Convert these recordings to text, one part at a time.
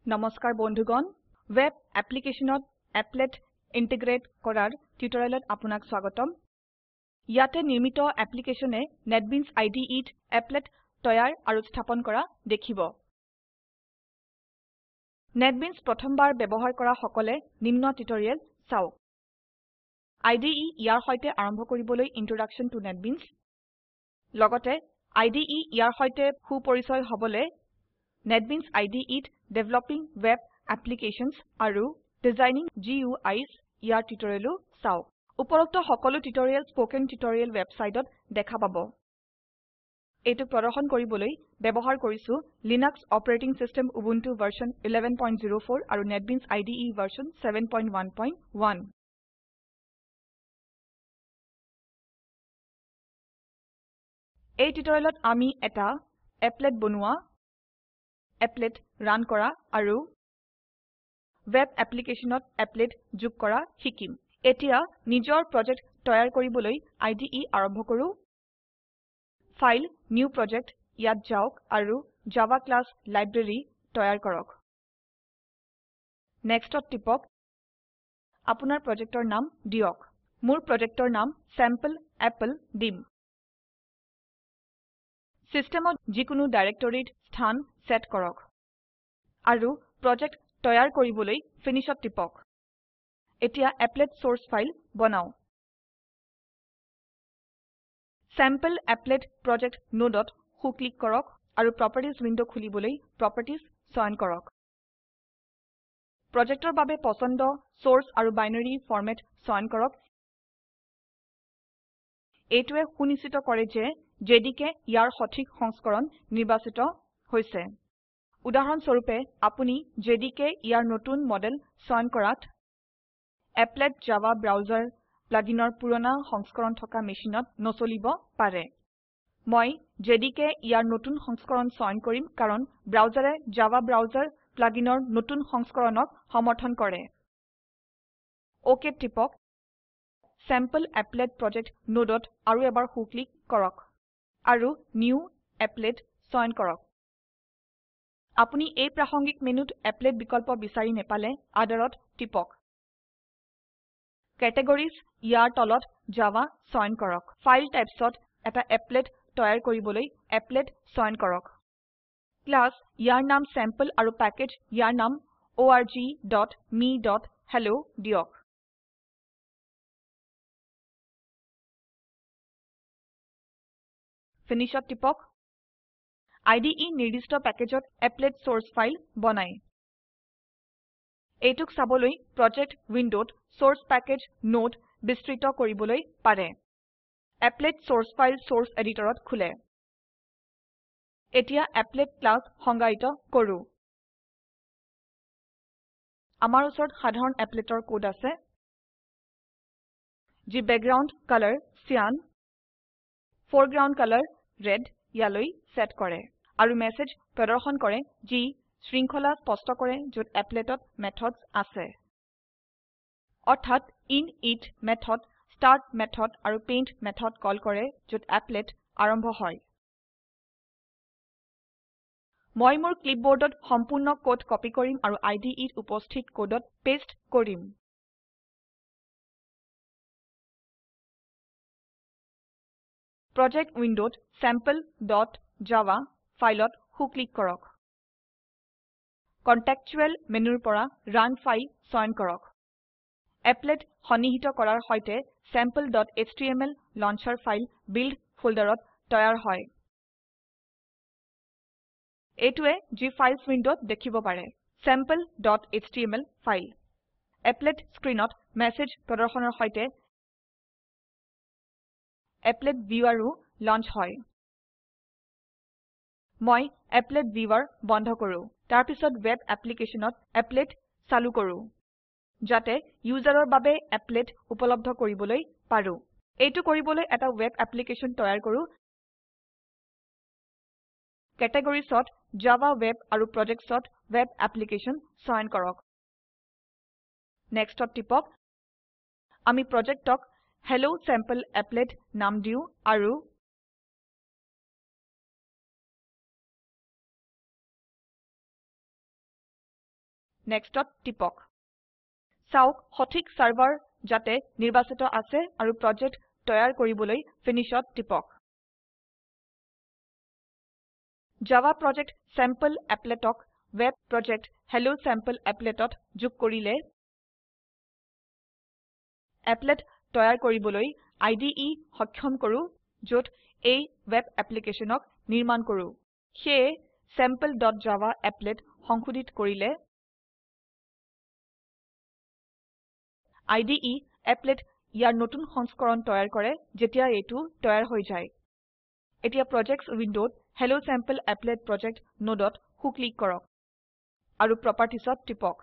নমস্কাৰ বন্ধুগণ ওয়েব অ্যাপ্লিকেশনত এপ্লেট ইন্টিগ্ৰেট কৰাৰ টিউটোৰিয়েলত আপোনাক স্বাগতম ইয়াতে নিৰ্মিত অ্যাপ্লিকেশনে নেটবিনছ IDEত এপ্লেট তৈয়াৰ আৰু স্থাপন কৰা দেখিব নেটবিনছ প্ৰথমবাৰ ব্যৱহাৰ কৰা সকলে নিম্ন টিউটোৰিয়েল চাওক IDE ইয়াৰ সৈতে আৰম্ভ কৰিবলৈ ইন্ট্ৰোডাকচন টু নেটবিনছ লগতে IDE ইয়াৰ সৈতে সুপৰিচয় হবলে নেটবিনছ IDEত ডেভেলপিং ৱেব এপ্লিকেশ্যনছ আৰু ডিজাইনিং GUIs ইয়াৰ টিউটোৰিয়েলো চাওক উপৰোক্ত সকলো টিউটোৰিয়েল স্পোকেন টিউটোৰিয়েল ৱেবসাইটত দেখা পাব এইটো প্ৰদৰ্শন কৰিবলৈ ব্যৱহাৰ কৰিছো লিনাক্স অপাৰেটিং সিস্টেম উবুন্টু ভাৰ্সন 1104 আৰু নেটবিনছ IDE ভাৰ্সন 711 এই টিউটোৰিয়েলত আমি এটা এপ্লেট বনোৱা এপ্লেট ৰান কৰা আৰু ৱেব এপ্লিকেশনত এপ্লেট যোগ কৰা শিকিম এতিয়া নিজৰ প্ৰজেক্ট তৈয়াৰ কৰিবলৈ IDE আৰম্ভ কৰো ফাইল নিউ প্ৰজেক্ট ইয়াত যাওক আৰু জাভা ক্লাছ লাইব্ৰেৰী তৈয়াৰ কৰক নেক্সটত টিপক আপোনাৰ প্ৰজেক্টৰ নাম দিয়ক মোৰ প্ৰজেক্টৰ নাম sample apple দিম সিস্টেমত যিকোনো ডাইৰেক্টৰীত স্থান সেট কৰক আৰু প্ৰজেক্ট তৈয়াৰ কৰিবলৈ ফিনিশত টিপক এতিয়া এপ্লেট সোৰ্স ফাইল বনাও sample applet project নোডত হু ক্লিক কৰক আৰু প্ৰপাৰ্টিজ উইন্ডো খুলিবলৈ প্ৰপাৰ্টিজ চয়ন কৰক প্ৰজেক্টৰ বাবে পছন্দ সোৰ্স আৰু বাইনাৰী ফৰম্যাট চয়ন কৰক এইটোৱে সুনিশ্চিত কৰে যে JDK ইয়াৰ সঠিক সংস্কৰণ নিৰ্বাচিত হৈছে উদাহৰণ স্বৰূপে আপুনি JDK ইয়াৰ নতুন মডেল চয়ন কৰাত এপ্লেট জাভা ব্ৰাউজাৰ প্লাগিনৰ পুৰণা সংস্কৰণ থকা মেচিনত নচলিব পাৰে মই JDK ইয়াৰ নতুন সংস্কৰণ চয়ন কৰিম কাৰণ ব্ৰাউজাৰে জাভা ব্ৰাউজাৰ প্লাগিনৰ নতুন সংস্কৰণক সমৰ্থন কৰে OK টিপক sample applet project নোডত আৰু এবাৰ হু ক্লিক কৰক আৰু নিউ এপ্লেট চয়ন কৰক আপুনি এই প্ৰাসংগিক মেনুত এপ্লেট বিকল্প বিচাৰি নেপালে আদাৰত টিপক কেটেগৰিজ ইয়াৰ তলত জাভা চয়ন কৰক ফাইল টাইপছত এটা এপ্লেট তৈয়াৰ কৰিবলৈ এপ্লেট চয়ন কৰক ক্লাছ ইয়াৰ নাম sample আৰু প্যাকেজ ইয়াৰ নাম org.me.hello দিয়ক ফিনিশত টিপক IDE নিৰ্দিষ্ট প্যাকেজত এপ্লেট সোৰ্স ফাইল বনাই এইটোক চাবলৈ প্ৰজেক্ট উইন্ডোত সোৰ্স প্যাকেজ নোড বিস্তৃত কৰিবলৈ পাৰে এপ্লেট সোৰ্স ফাইল সোৰ্স এডিটৰত খুলে এতিয়া এপ্লেট ক্লাছ সংজ্ঞায়িত কৰো আমাৰ ওচৰত সাধাৰণ এপ্লেটৰ কোড আছে যি background colour cyan foreground color red ইয়ালৈ সেট কৰে আৰু মেসেজ প্ৰদৰ্শন কৰে যি শৃংখলা স্পষ্ট কৰে যত এপ্লেটত মেথডছ আছে অৰ্থাৎ init মেথড start মেথড আৰু paint মেথড কল কৰে যত এপ্লেট আৰম্ভ হয় মই মোৰ ক্লিপবোৰ্ডত সম্পূৰ্ণ কোড কপি কৰিম আৰু IDEত উপস্থিত কোডত পেষ্ট কৰিম প্ৰজেক্ট উইন্ডোত sample.java ফাইলত হু ক্লিক কৰক কনটেক্সচুৱেল মেনুৰ পৰা ৰান ফাইল চয়ন কৰক এপ্লেট সন্নিহিত কৰাৰ সৈতে sample.html লঞ্চাৰ ফাইল বিল্ড ফোল্ডাৰত তৈয়াৰ হয় এইটোৱে যি ফাইলছ উইন্ডোত দেখিব পাৰে sample.html ফাইল এপ্লেট স্ক্ৰিনত মেসেজ প্ৰদৰ্শনৰ সৈতে এপ্লেট ভিউৱাৰো লঞ্চ হয় মই এপ্লেট ভিউৱাৰ বন্ধ কৰো তাৰ পিছত ৱেব এপ্লিকেশনত এপ্লেট চালু কৰো যাতে ইউজাৰৰ বাবে এপ্লেট উপলব্ধ কৰিবলৈ পাৰো এইটো কৰিবলৈ এটা ৱেব এপ্লিকেশন তৈয়াৰ কৰো কেটেগৰিজত জাভা ৱেব আৰু প্ৰজেক্টছত ৱেব এপ্লিকেশন চয়ন কৰক নেক্সটত টিপক আমি প্ৰজেক্টক হেল্ল চেম্পল এপ্লেট নাম দিও আৰু Nextত টিপক চাওক সঠিক সাৰ্ভাৰ যাতে নিৰ্বাচিত আছে আৰু প্ৰজেক্ট তৈয়াৰ কৰিবলৈ Finishত টিপক Java project sample appletক web project hello sample appletত যোগ কৰিলে applet তৈয়াৰ কৰিবলৈ IDE সক্ষম কৰো যত এই web applicationক নিৰ্মাণ কৰো সেয়ে sample.java applet সংশোধিত কৰিলে IDE applet ইয়াৰ নতুন সংস্কৰণ তৈয়াৰ কৰে যেতিয়া এটো তৈয়াৰ হৈ যায় এতিয়া projects উইন্ডোত hello sample applet project নোডত হু ক্লিক কৰক আৰু propertiesত টিপক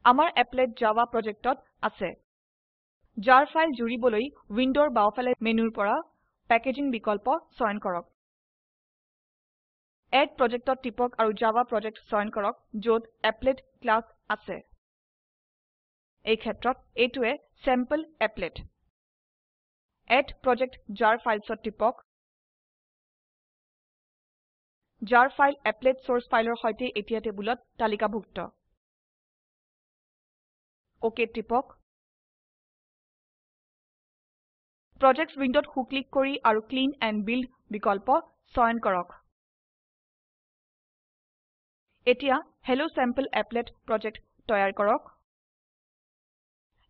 আমাৰ applet java projectত আছে jar ফাইল জুৰিবলৈ উইন্ডোৰ বাওফালে মেনুৰ পৰা পেকেজিং বিকল্প চয়ন কৰক এড projectত টিপক আৰু java project চয়ন কৰক যত applet ক্লাস আছে এই ক্ষেত্ৰত এটোৱে sample applet add project jar filesত টিপক jar file applet source fileৰ সৈতে এতিয়া টেবুলত তালিকাভুক্ত OK টিপক projects windowত হু ক্লিক কৰি আৰু clean and build বিকল্প চয়ন কৰক এতিয়া hello sample applet project তৈয়াৰ কৰক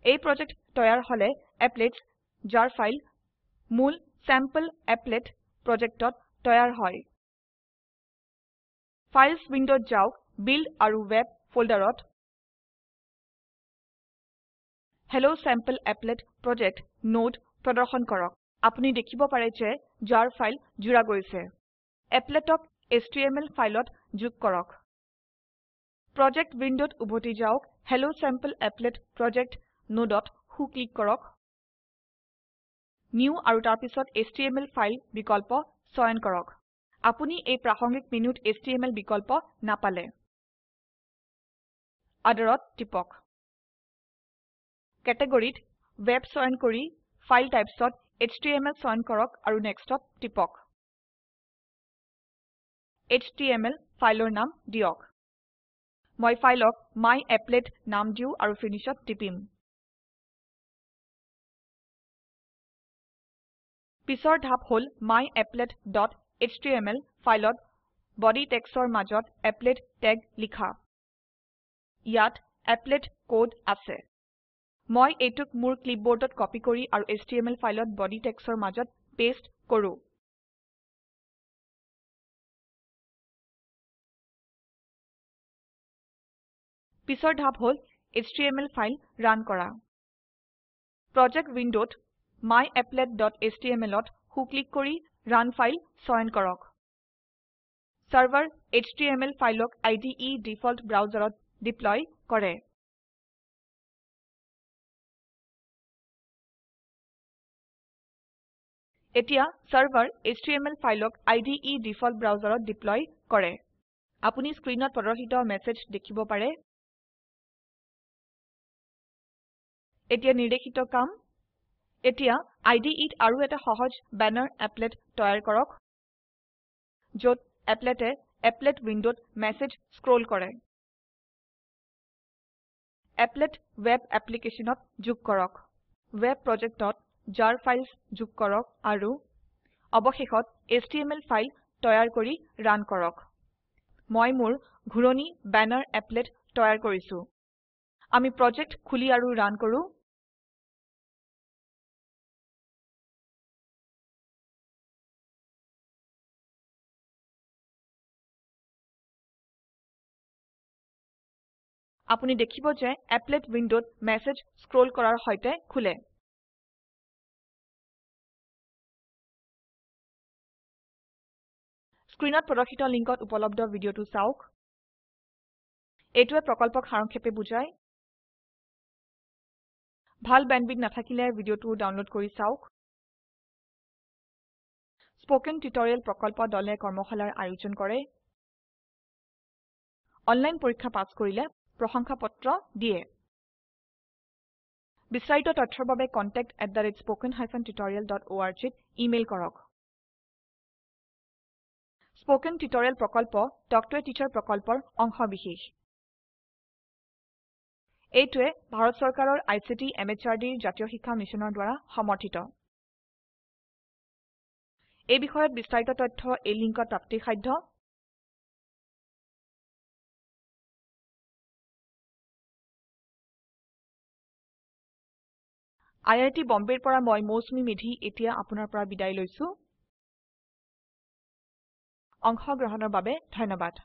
এই project তৈয়াৰ হলে applets jar file মূল sample applet projectত তৈয়াৰ হয় files windowত যাওক build আৰু web folderত hello sample applet project node প্ৰদৰ্শন কৰক আপুনি দেখিব পাৰে যে jar file জুৰা গৈছে appletক html ফাইলত যোগ কৰক project windowত উভতি যাওক hello sample applet project নোডত হু ক্লিক কৰক new আৰু তাৰপিছত html ফাইল বিকল্প চয়ন কৰক আপুনি এই প্ৰাসংগিক মেনুত html বিকল্প নাপালে Otherত টিপক কেটেগৰীত web চয়ন কৰি ফাইল টাইপছত html চয়ন কৰক আৰু nextত টিপক html ফাইলৰ নাম দিয়ক মই ফাইলক myapplet নাম দিও আৰু Finishত টিপিম পিছৰ ধাপ হল myapplet.html ফাইলত বডি টেক্সটৰ মাজত applet ট্যাগ লিখা ইয়াত applet কোড আছে মই এটোক মোৰ ক্লিপবোৰ্ডত কপি কৰি আৰু html ফাইলত বডি টেক্সটৰ মাজত পেস্ট কৰো পিছৰ ধাপ হল html ফাইল ৰান কৰা প্ৰজেক্ট উইন্ডোত myapplet.htmlত হু ক্লিক কৰি ৰান ফাইল চয়ন কৰক সাৰ্ভাৰ html ফাইলক IDE ডিফল্ট ব্ৰাউজাৰত ডিপ্লয় কৰে এতিয়া সাৰ্ভাৰ html ফাইলক IDE ডিফল্ট ব্ৰাউজাৰত ডিপ্লয় কৰে আপুনি স্ক্ৰিনত প্ৰদৰ্শিত মেছেজ দেখিব পাৰে এতিয়া নিৰ্দেশিত কাম এতিয়া IDEত আৰু এটা সহজ banner applet তৈয়াৰ কৰক যত applete applet windowত মেছেজ স্ক্ৰোল কৰে applet web applicationত যোগ কৰক web projectত jar files যোগ কৰক আৰু অৱশেষত html ফাইল তৈয়াৰ কৰি ৰান কৰক মই মোৰ ঘুৰণি banner applet তৈয়াৰ কৰিছো আমি project খুলি আৰু ৰান কৰো আপুনি দেখিব যে applet windowত মেছেজ স্ক্ৰোল কৰাৰ সৈতে খুলে স্ক্ৰিনত প্ৰদৰ্শিত লিংকত উপলব্ধ ভিডিঅটো চাওক এইটোৱে প্ৰকল্পক সাৰংক্ষেপে বুজায় ভাল বেণ্ডৱিডথ নাথাকিলে ভিডিঅটো ডাউনলোড কৰি চাওক স্পোকেন টিউটৰিয়েল প্ৰকল্প দলে কৰ্মশালাৰ আয়োজন কৰে অনলাইন পৰীক্ষা পাস কৰিলে প্ৰশংসাপত্ৰ দিয়ে বিস্তাৰিত তথ্যৰ বাবে contact@spoken-tutorial.org ত ইমেইল কৰক স্পোকেন টিউটোৰিয়েল প্ৰকল্প টক টু এ টিচাৰ প্ৰকল্পৰ অংশবিশেষ এইটোৱে ভাৰত চৰকাৰৰ আইচিটি এমএচআৰডিৰ জাতীয় শিক্ষা মিছনৰ দ্বাৰা সমৰ্থিত এই বিষয়ত বিস্তাৰিত তথ্য এই লিংকত প্ৰাপ্তিসাধ্য আইআইটি বম্বেৰ পৰা মই মৌচুমী মেধি এতিয়া আপোনাৰ পৰা বিদায় লৈছো অংশগ্ৰহণৰ বাবে ধন্যবাদ